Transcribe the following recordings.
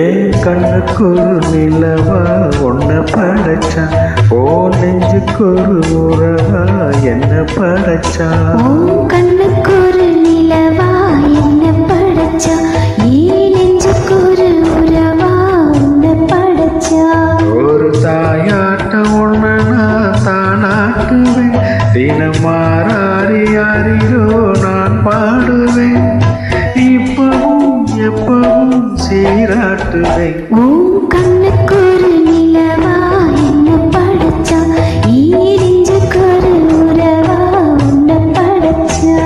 ஏன் கண்ணுக்குரு நிலவா ஒன்ன படைச்சா, ஓ நெஞ்சுக்குரு உறவா என்ன படைச்சா. கண்ணுக்குரு நிலவா என்ன படைச்சா, ஏன் நெஞ்சுக்குரு உறவா உன்ன படைச்சா. ஒரு தாயாட்ட ஒன்ன நான் தானாட்டுவேன், தினம் மாறாரி யாரிரோ நான் பாடுவேன். இப்பவும் எப்பவும் சீராட்டுவேன். கண்ணுக்குரு நிலவா என்ன படைச்சா, ஏன் நெஞ்சுக்குரு உறவா உன்ன படைச்சா.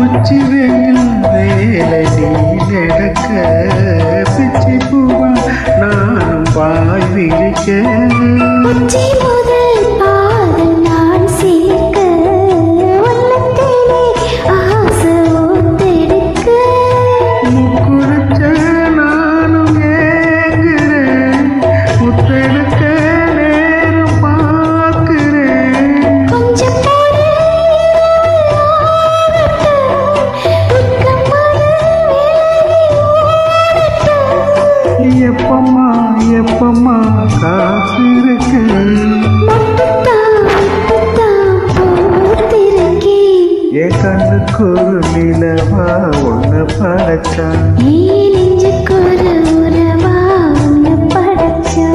உச்சிவெயில் வேலை நீ நடக்க, பிச்சி பூவா நானும் பாய் விரிக்க. உச்சி முதல் பாதம் நான் சேர்க்க, உள்ளத்திலே ஆசை ஊத்தெடுக்க. முக்குறிச்ச நானும் ஏங்குறேன், முத்தெடுக்க நேரம் பார்க்கிறேன். கொஞ்சம் எப்பம்மா எப்பம்மா காத்திருக்க. என் கண்ணுக்குரு நிலவா ஒன்ன படைச்சா, நெஞ்சுக்குரு உறவா உன்ன படைச்சா.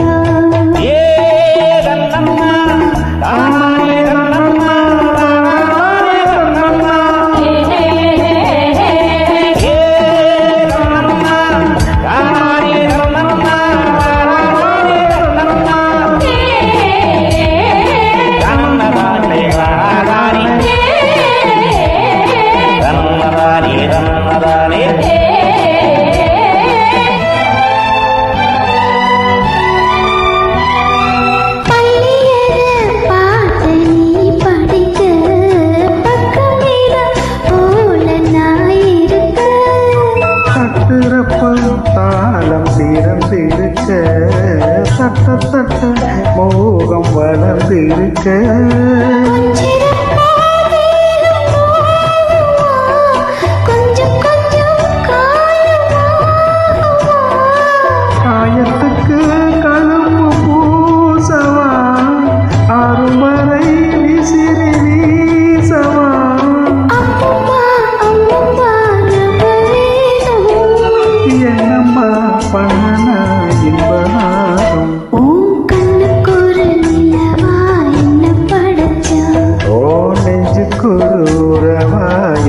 தாளம் திறந்திருக்க, தட்ட தட்ட மோகம் வளர்ந்திருக்க. காயத்துக்கு கழும்பு பூசவா, அருமறை விசிறி வீசவா. என்னம்மா பண்ண இன்பநாதம். கண்ணுக்குரு நிலவா என்ன படைச்சா, ஓ நெஞ்சுக்குரு உறவா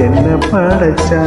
என்ன படைச்சா.